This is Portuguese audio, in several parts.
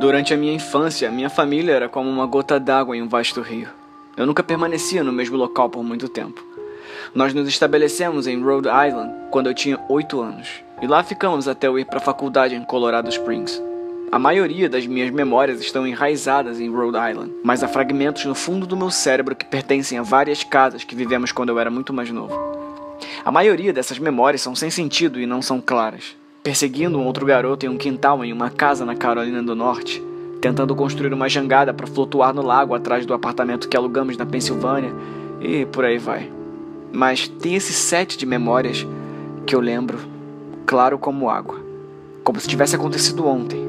Durante a minha infância, minha família era como uma gota d'água em um vasto rio. Eu nunca permanecia no mesmo local por muito tempo. Nós nos estabelecemos em Rhode Island quando eu tinha 8 anos, e lá ficamos até eu ir para a faculdade em Colorado Springs. A maioria das minhas memórias estão enraizadas em Rhode Island, mas há fragmentos no fundo do meu cérebro que pertencem a várias casas que vivemos quando eu era muito mais novo. A maioria dessas memórias são sem sentido e não são claras. Perseguindo um outro garoto em um quintal em uma casa na Carolina do Norte, tentando construir uma jangada para flutuar no lago atrás do apartamento que alugamos na Pensilvânia, e por aí vai. Mas tem esse set de memórias que eu lembro, claro como água, como se tivesse acontecido ontem.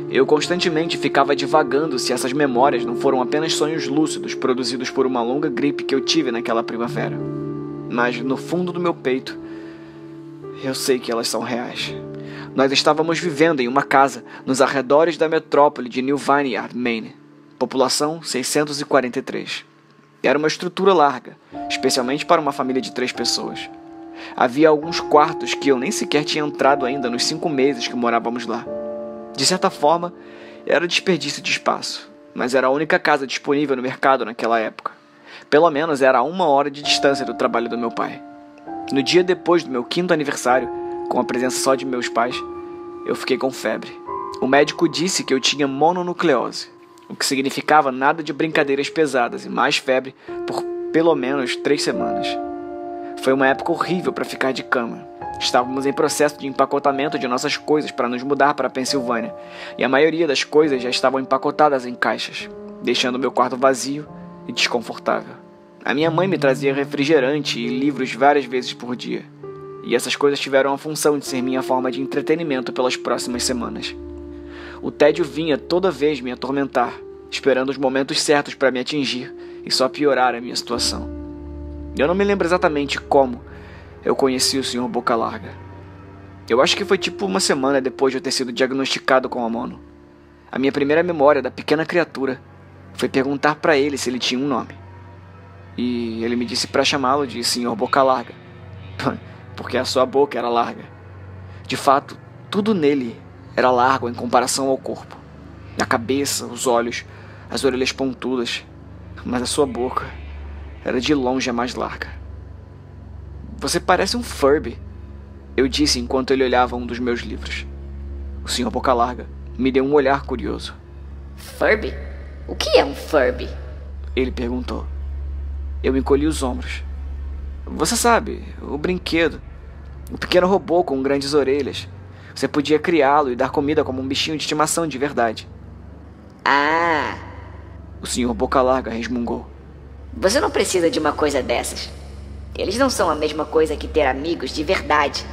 Eu constantemente ficava divagando se essas memórias não foram apenas sonhos lúcidos produzidos por uma longa gripe que eu tive naquela primavera. Mas no fundo do meu peito, eu sei que elas são reais. Nós estávamos vivendo em uma casa nos arredores da metrópole de New Vineyard, Maine. População 643. Era uma estrutura larga, especialmente para uma família de 3 pessoas. Havia alguns quartos que eu nem sequer tinha entrado ainda nos 5 meses que morávamos lá. De certa forma, era desperdício de espaço, mas era a única casa disponível no mercado naquela época. Pelo menos era a 1 hora de distância do trabalho do meu pai. No dia depois do meu 5º aniversário, com a presença só de meus pais, eu fiquei com febre. O médico disse que eu tinha mononucleose, o que significava nada de brincadeiras pesadas e mais febre por pelo menos 3 semanas. Foi uma época horrível para ficar de cama. Estávamos em processo de empacotamento de nossas coisas para nos mudar para a Pensilvânia, e a maioria das coisas já estavam empacotadas em caixas, deixando meu quarto vazio e desconfortável. A minha mãe me trazia refrigerante e livros várias vezes por dia, e essas coisas tiveram a função de ser minha forma de entretenimento pelas próximas semanas. O tédio vinha toda vez me atormentar, esperando os momentos certos para me atingir e só piorar a minha situação. Eu não me lembro exatamente como eu conheci o Sr. Boca Larga. Eu acho que foi tipo uma semana depois de eu ter sido diagnosticado com a mono. A minha primeira memória da pequena criatura foi perguntar para ele se ele tinha um nome. E ele me disse para chamá-lo de Sr. Boca Larga, porque a sua boca era larga. De fato, tudo nele era largo em comparação ao corpo. A cabeça, os olhos, as orelhas pontudas, mas a sua boca era de longe a mais larga. Você parece um Furby, eu disse enquanto ele olhava um dos meus livros. O Sr. Boca Larga me deu um olhar curioso. Furby? O que é um Furby? Ele perguntou. Eu encolhi os ombros. Você sabe, o brinquedo. Um pequeno robô com grandes orelhas. Você podia criá-lo e dar comida como um bichinho de estimação de verdade. Ah! O Sr. Boca Larga resmungou. Você não precisa de uma coisa dessas. Eles não são a mesma coisa que ter amigos de verdade.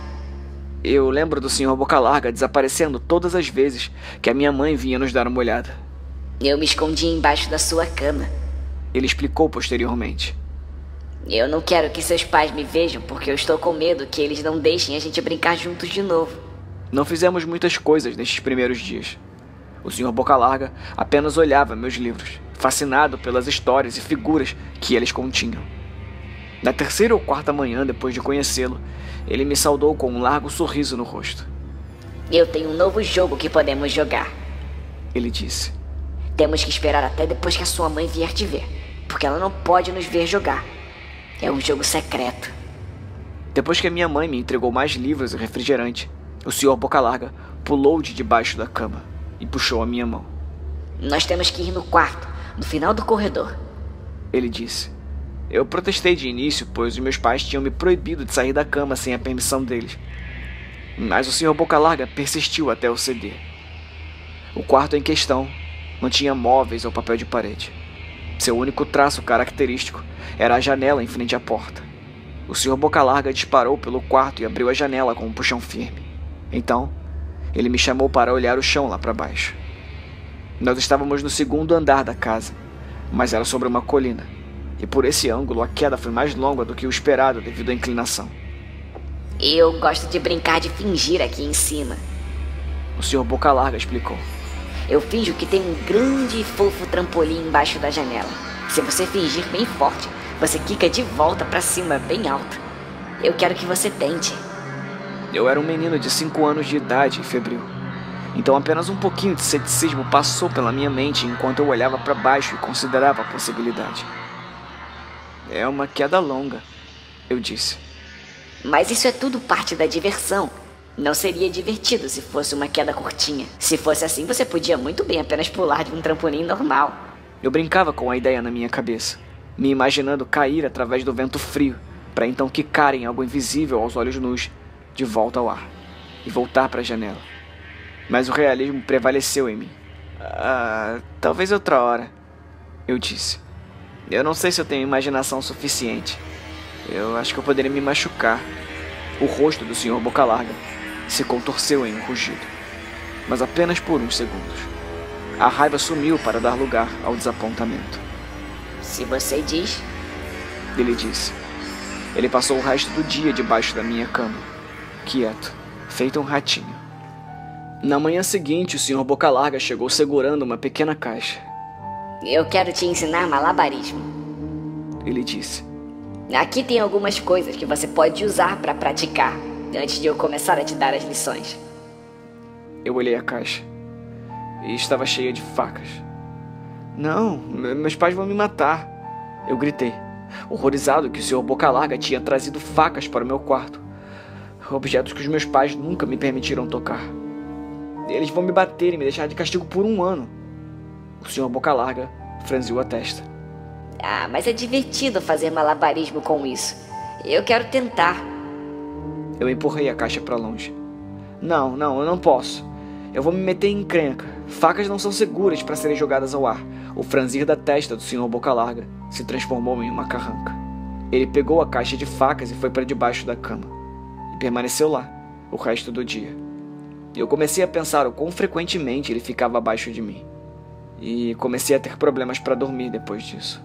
Eu lembro do Sr. Boca Larga desaparecendo todas as vezes que a minha mãe vinha nos dar uma olhada. Eu me escondi embaixo da sua cama. Ele explicou posteriormente. Eu não quero que seus pais me vejam porque eu estou com medo que eles não deixem a gente brincar juntos de novo. Não fizemos muitas coisas nestes primeiros dias. O Sr. Boca Larga apenas olhava meus livros, fascinado pelas histórias e figuras que eles continham. Na 3ª ou 4ª manhã depois de conhecê-lo, ele me saudou com um largo sorriso no rosto. Eu tenho um novo jogo que podemos jogar, ele disse. Temos que esperar até depois que a sua mãe vier te ver, porque ela não pode nos ver jogar. É um jogo secreto. Depois que a minha mãe me entregou mais livros e refrigerante, o Sr. Boca Larga pulou de debaixo da cama e puxou a minha mão. Nós temos que ir no quarto, no final do corredor, ele disse. Eu protestei de início, pois os meus pais tinham me proibido de sair da cama sem a permissão deles. Mas o Sr. Boca Larga persistiu até eu ceder. O quarto em questão não tinha móveis ou papel de parede. Seu único traço característico era a janela em frente à porta. O Sr. Boca Larga disparou pelo quarto e abriu a janela com um puxão firme. Então, ele me chamou para olhar o chão lá para baixo. Nós estávamos no 2º andar da casa, mas era sobre uma colina. E por esse ângulo a queda foi mais longa do que o esperado devido à inclinação. Eu gosto de brincar de fingir aqui em cima, o Sr. Boca Larga explicou. Eu finjo que tem um grande e fofo trampolim embaixo da janela. Se você fingir bem forte, você quica de volta pra cima bem alto. Eu quero que você tente. Eu era um menino de 5 anos de idade e febril. Então apenas um pouquinho de ceticismo passou pela minha mente enquanto eu olhava para baixo e considerava a possibilidade. É uma queda longa, eu disse. Mas isso é tudo parte da diversão. Não seria divertido se fosse uma queda curtinha. Se fosse assim, você podia muito bem apenas pular de um trampolim normal. Eu brincava com a ideia na minha cabeça, me imaginando cair através do vento frio, para então quicar em algo invisível aos olhos nus, de volta ao ar, e voltar para a janela. Mas o realismo prevaleceu em mim. Talvez outra hora, eu disse. Eu não sei se eu tenho imaginação suficiente. Eu acho que eu poderia me machucar. O rosto do Sr. Boca Larga se contorceu em um rugido, mas apenas por uns segundos. A raiva sumiu para dar lugar ao desapontamento. Se você diz, ele disse. Ele passou o resto do dia debaixo da minha cama, quieto, feito um ratinho. Na manhã seguinte, o Sr. Boca Larga chegou segurando uma pequena caixa. Eu quero te ensinar malabarismo, ele disse. Aqui tem algumas coisas que você pode usar para praticar, antes de eu começar a te dar as lições. Eu olhei a caixa e estava cheia de facas. Não, meus pais vão me matar, eu gritei, horrorizado que o Sr. Boca Larga tinha trazido facas para o meu quarto. Objetos que os meus pais nunca me permitiram tocar. Eles vão me bater e me deixar de castigo por 1 ano. O Sr. Boca Larga franziu a testa. Mas é divertido fazer malabarismo com isso. Eu quero tentar. Eu empurrei a caixa para longe. Não, eu não posso. Eu vou me meter em encrenca. Facas não são seguras para serem jogadas ao ar. O franzir da testa do Sr. Boca Larga se transformou em uma carranca. Ele pegou a caixa de facas e foi para debaixo da cama. E permaneceu lá o resto do dia. Eu comecei a pensar o quão frequentemente ele ficava abaixo de mim. E comecei a ter problemas para dormir depois disso.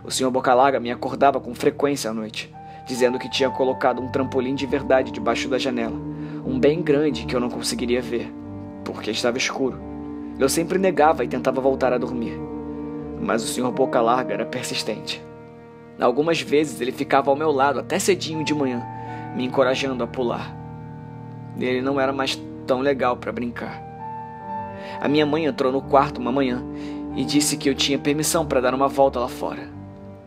O Sr. Boca Larga me acordava com frequência à noite, dizendo que tinha colocado um trampolim de verdade debaixo da janela, um bem grande que eu não conseguiria ver, porque estava escuro. Eu sempre negava e tentava voltar a dormir, mas o Sr. Boca Larga era persistente. Algumas vezes ele ficava ao meu lado até cedinho de manhã, me encorajando a pular. Ele não era mais tão legal para brincar. A minha mãe entrou no quarto uma manhã e disse que eu tinha permissão para dar uma volta lá fora.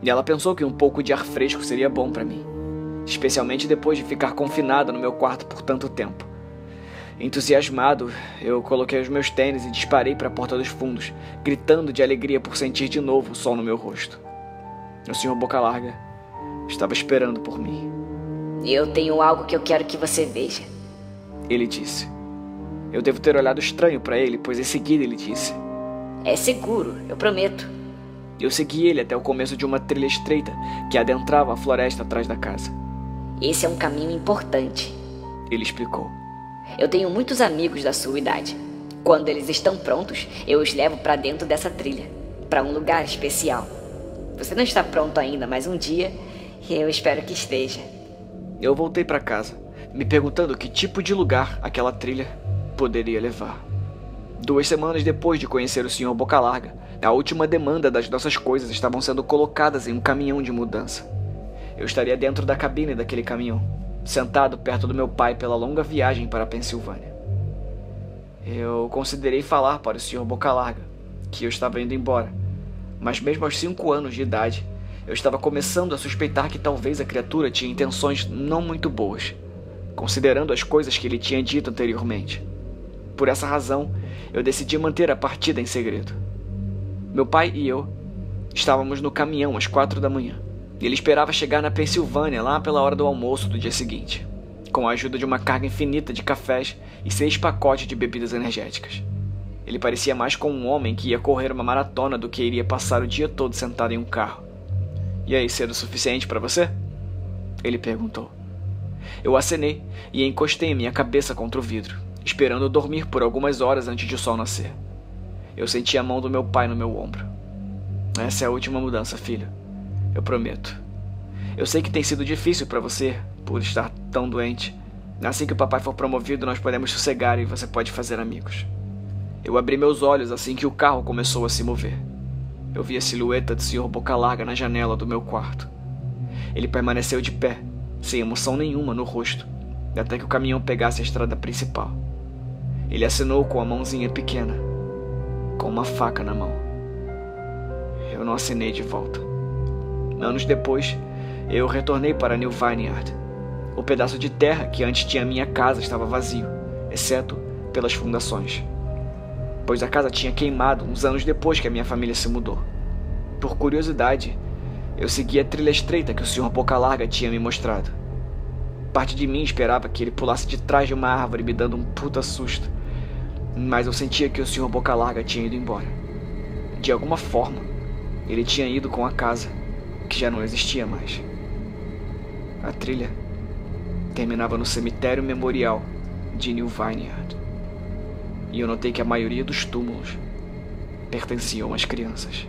E ela pensou que um pouco de ar fresco seria bom para mim, especialmente depois de ficar confinada no meu quarto por tanto tempo. Entusiasmado, eu coloquei os meus tênis e disparei para a porta dos fundos, gritando de alegria por sentir de novo o sol no meu rosto. O Sr. Boca Larga estava esperando por mim. Eu tenho algo que eu quero que você veja, ele disse. Eu devo ter olhado estranho para ele, pois em seguida ele disse: é seguro, eu prometo. Eu segui ele até o começo de uma trilha estreita que adentrava a floresta atrás da casa. Esse é um caminho importante, ele explicou. Eu tenho muitos amigos da sua idade. Quando eles estão prontos, eu os levo para dentro dessa trilha, para um lugar especial. Você não está pronto ainda, mas um dia eu espero que esteja. Eu voltei para casa, me perguntando que tipo de lugar aquela trilha poderia levar. 2 semanas depois de conhecer o Sr. Boca Larga, a última demanda das nossas coisas estavam sendo colocadas em um caminhão de mudança. Eu estaria dentro da cabine daquele caminhão, sentado perto do meu pai pela longa viagem para a Pensilvânia. Eu considerei falar para o Sr. Boca Larga que eu estava indo embora, mas mesmo aos 5 anos de idade, eu estava começando a suspeitar que talvez a criatura tinha intenções não muito boas, considerando as coisas que ele tinha dito anteriormente. Por essa razão, eu decidi manter a partida em segredo. Meu pai e eu estávamos no caminhão às 4 da manhã. E ele esperava chegar na Pensilvânia lá pela hora do almoço do dia seguinte, com a ajuda de uma carga infinita de cafés e 6 pacotes de bebidas energéticas. Ele parecia mais como um homem que ia correr uma maratona do que iria passar o dia todo sentado em um carro. E aí, cedo o suficiente para você? Ele perguntou. Eu acenei e encostei minha cabeça contra o vidro, esperando dormir por algumas horas antes de o sol nascer. Eu senti a mão do meu pai no meu ombro. Essa é a última mudança, filho. Eu prometo. Eu sei que tem sido difícil para você, por estar tão doente. Assim que o papai for promovido, nós podemos sossegar e você pode fazer amigos. Eu abri meus olhos assim que o carro começou a se mover. Eu vi a silhueta do Sr. Boca Larga na janela do meu quarto. Ele permaneceu de pé, sem emoção nenhuma no rosto, até que o caminhão pegasse a estrada principal. Ele assinou com a mãozinha pequena, com uma faca na mão. Eu não assinei de volta. Anos depois, eu retornei para New Vineyard. O pedaço de terra que antes tinha minha casa estava vazio, exceto pelas fundações, pois a casa tinha queimado uns anos depois que a minha família se mudou. Por curiosidade, eu segui a trilha estreita que o Sr. Boca Larga tinha me mostrado. Parte de mim esperava que ele pulasse de trás de uma árvore me dando um puta susto, mas eu sentia que o Sr. Boca Larga tinha ido embora. De alguma forma, ele tinha ido com a casa, que já não existia mais. A trilha terminava no cemitério memorial de New Vineyard, e eu notei que a maioria dos túmulos pertenciam às crianças.